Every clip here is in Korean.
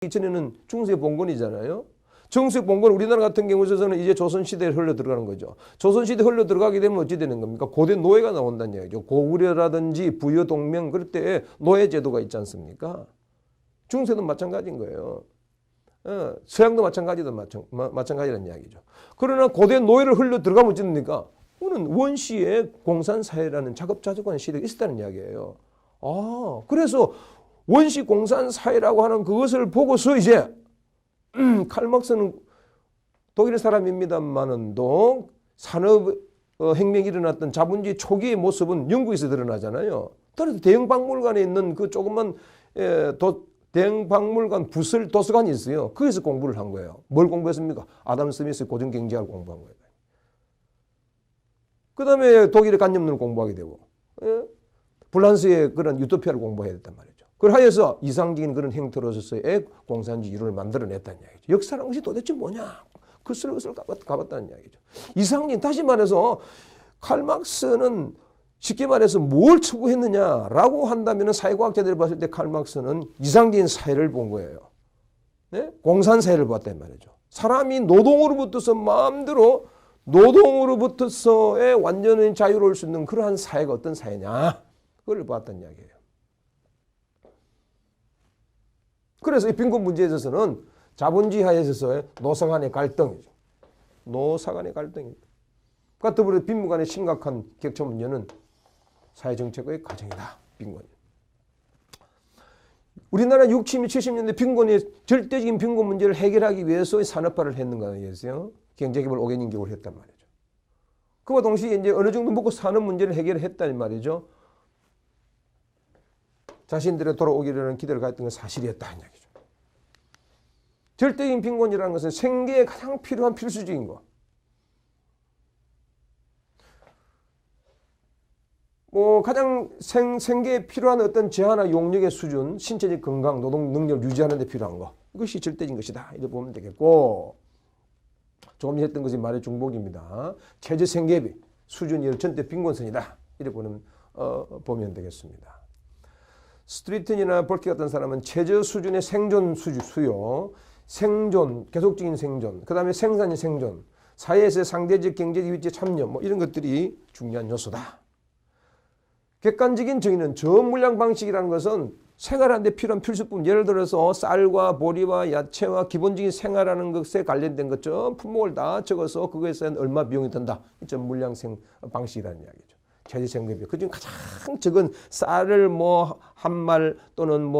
이전에는 중세 봉건이잖아요. 중세 봉건 우리나라 같은 경우에서는 이제 조선시대에 흘러 들어가는 거죠. 조선시대에 흘러 들어가게 되면 어찌 되는 겁니까? 고대 노예가 나온다는 이야기죠. 고구려라든지 부여동명 그럴 때 노예 제도가 있지 않습니까? 중세도 마찬가지인 거예요. 서양도 마찬가지라는 이야기죠. 그러나 고대 노예를 흘러 들어가면 어찌 됩니까? 오는 원시의 공산사회라는 작업자족한 시대가 있었다는 이야기예요. 그래서 원시 공산사회라고 하는 그것을 보고서 이제 칼 막스는 독일의 사람입니다만은도 산업 혁명이 일어났던 자본주의 초기의 모습은 영국에서 드러나잖아요. 따라서 대형 박물관에 있는 그 조그만 대형 박물관 부설 도서관이 있어요. 거기서 공부를 한 거예요. 뭘 공부했습니까? 아담 스미스 고정경제학을 공부한 거예요. 그 다음에 독일의 간접론을 공부하게 되고 프랑스의 그런 유토피아를 공부해야 됐단 말이죠. 그걸 하여서 이상적인 그런 형태로서의 공산주의 이론을 만들어냈다는 이야기죠. 역사라는 것이 도대체 뭐냐? 그것을 가봤다는 이야기죠. 이상적인, 다시 말해서 칼 막스는 쉽게 말해서 뭘 추구했느냐라고 한다면 사회과학자들이 봤을 때 칼 막스는 이상적인 사회를 본 거예요. 네? 공산사회를 봤단 말이죠. 사람이 노동으로부터서 마음대로 노동으로부터서의 완전히 자유로울 수 있는 그러한 사회가 어떤 사회냐? 그걸 봤다는 이야기예요. 그래서 이 빈곤 문제에 있어서는 자본주의 하에 있어서의 노사 간의 갈등이죠. 노사 간의 갈등입니다. 그러니까 더불어 빈부 간의 심각한 격차 문제는 사회정책의 과정이다. 빈곤이. 우리나라 60, 70년대 빈곤의 절대적인 빈곤 문제를 해결하기 위해서 산업화를 했는가 해서요. 경제개발 5개년 개혁을 했단 말이죠. 그와 동시에 이제 어느 정도 먹고 사는 문제를 해결했단 말이죠. 자신들의 돌아오기라는 기대를 가졌던 건 사실이었다는 이야기죠. 절대적인 빈곤이라는 것은 생계에 가장 필요한 필수적인 것. 가장 생계에 필요한 어떤 재화나 용력의 수준, 신체적 건강, 노동 능력을 유지하는 데 필요한 것. 이것이 절대적인 것이다. 이렇게 보면 되겠고, 조금 전에 했던 것이 말의 중복입니다. 최저 생계비 수준이 전대 빈곤선이다. 이렇게 보면 되겠습니다. 스트리튼이나 볼키 같은 사람은 최저 수준의 생존 수요, 생존, 계속적인 생존, 그 다음에 생산의 생존, 사회에서의 상대적 경제적 위치에 참여, 이런 것들이 중요한 요소다. 객관적인 정의는 저물량 방식이라는 것은 생활하는 데 필요한 필수품, 예를 들어서 쌀과 보리와 야채와 기본적인 생활하는 것에 관련된 것 전 품목을 다 적어서 그것에 얼마 비용이 든다. 이 저물량 방식이라는 이야기죠. 최저 생계비. 그중 가장 적은 쌀을 한 말 또는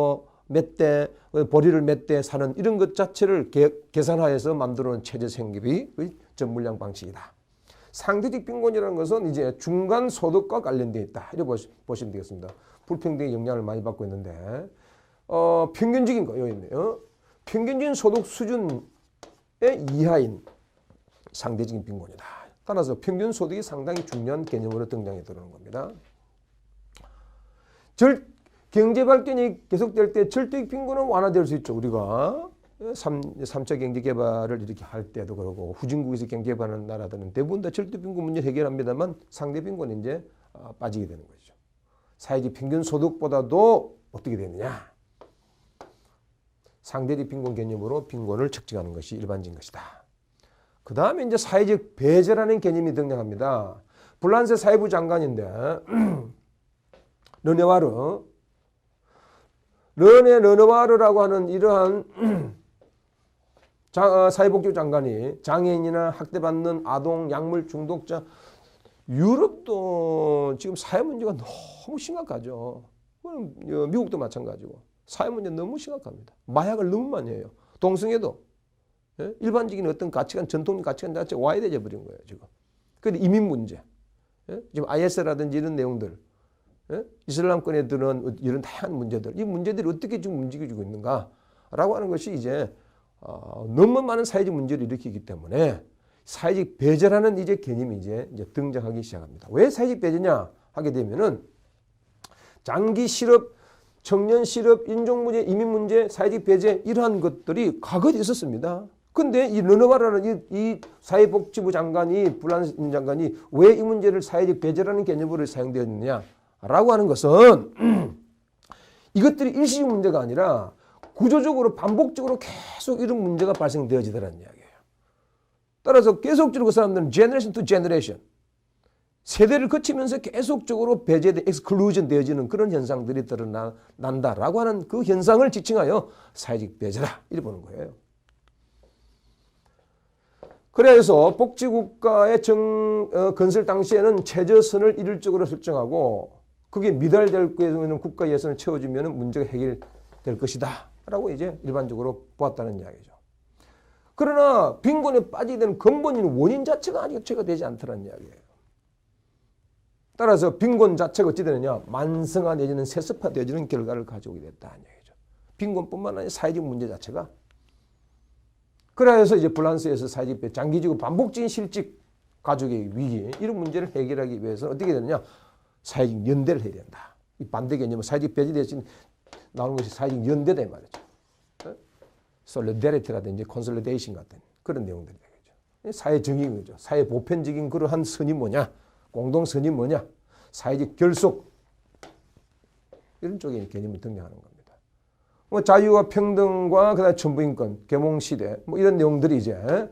몇 대, 보리를 몇 대 사는 이런 것 자체를 계산하여서 만들어 놓은 최저 생계비의 전물량 방식이다. 상대적 빈곤이라는 것은 이제 중간 소득과 관련되어 있다. 이렇게 보시면 되겠습니다. 불평등의 영향을 많이 받고 있는데, 평균적인 거, 여기 있네요. 평균적인 소득 수준의 이하인 상대적인 빈곤이다. 따라서 평균 소득이 상당히 중요한 개념으로 등장해 들어오는 겁니다. 경제 발전이 계속될 때 절대적 빈곤은 완화될 수 있죠. 우리가 3차 경제 개발을 이렇게 할 때도 그러고 후진국에서 경제 개발하는 나라들은 대부분 다 절대 빈곤 문제 해결합니다만 상대 빈곤이 이제 빠지게 되는 거죠. 사회적 평균 소득보다도 어떻게 되느냐? 상대적 빈곤 개념으로 빈곤을 측정하는 것이 일반적인 것이다. 그 다음에 이제 사회적 배제라는 개념이 등장합니다. 프랑스 사회부 장관인데 르네와르라고 하는 이러한 사회복지 장관이 장애인이나 학대받는 아동, 약물 중독자, 유럽도 지금 사회 문제가 너무 심각하죠. 미국도 마찬가지고 사회 문제 너무 심각합니다. 마약을 너무 많이 해요. 동성애도 일반적인 어떤 가치관, 전통적 가치관 자체가 와해되어 버린 거예요 지금. 그런데 이민 문제, 지금 IS라든지 이런 내용들, 이슬람권에 드는 이런 다양한 문제들, 이 문제들이 어떻게 지금 움직여지고 있는가라고 하는 것이 이제 너무 많은 사회적 문제를 일으키기 때문에 사회적 배제라는 이제 개념이 이제 등장하기 시작합니다. 왜 사회적 배제냐 하게 되면은 장기 실업, 청년 실업, 인종 문제, 이민 문제, 사회적 배제 이러한 것들이 과거에 있었습니다. 근데 이 르네와르라는 이 사회복지부 장관이 프랑스 장관이 왜 이 문제를 사회적 배제라는 개념으로 사용되었느냐라고 하는 것은 이것들이 일시적 문제가 아니라 구조적으로 반복적으로 계속 이런 문제가 발생되어지더라는 이야기예요. 따라서 계속적으로 그 사람들은 generation to generation 세대를 거치면서 계속적으로 배제돼 exclusion 되어지는 그런 현상들이 드러난다라고 하는 그 현상을 지칭하여 사회적 배제다 이렇게 보는 거예요. 그래서 복지국가의 건설 당시에는 최저선을 일률적으로 설정하고 그게 미달될 경우에는 국가 예산을 채워주면 문제가 해결될 것이다 라고 이제 일반적으로 보았다는 이야기죠. 그러나 빈곤에 빠지게 되는 근본인 원인 자체가 아직 제거되지 않더라는 이야기예요. 따라서 빈곤 자체가 어찌 되느냐 만성화 내지는 세습화되어지는 결과를 가져오게 됐다는 얘기죠. 빈곤뿐만 아니라 사회적 문제 자체가. 그래서 이제 프랑스에서 사회적 장기적으로 반복적인 실직 가족의 위기 이런 문제를 해결하기 위해서는 어떻게 되느냐 사회적 연대를 해야 된다. 이 반대 개념은 사회적 배제 대신 나오는 것이 사회적 연대다 이 말이죠. 솔리데리티라든지 콘솔리데이션 같은 그런 내용들이 되겠죠. 사회 정의인 거죠. 사회 보편적인 그러한 선이 뭐냐 공동선이 뭐냐 사회적 결속 이런 쪽의 개념이 등장하는 겁니다. 뭐 자유와 평등과 그다음 천부인권, 계몽시대 뭐 이런 내용들이 이제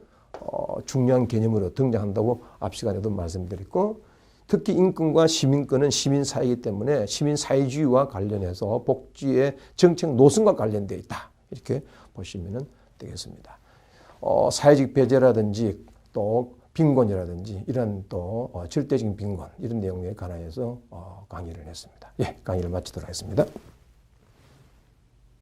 중요한 개념으로 등장한다고 앞 시간에도 말씀드렸고 특히 인권과 시민권은 시민사회이기 때문에 시민사회주의와 관련해서 복지의 정책 노선과 관련되어 있다. 이렇게 보시면 되겠습니다. 사회적 배제라든지 또 빈곤이라든지 이런 또 절대적인 빈곤 이런 내용에 관하여서 강의를 했습니다. 예, 강의를 마치도록 하겠습니다.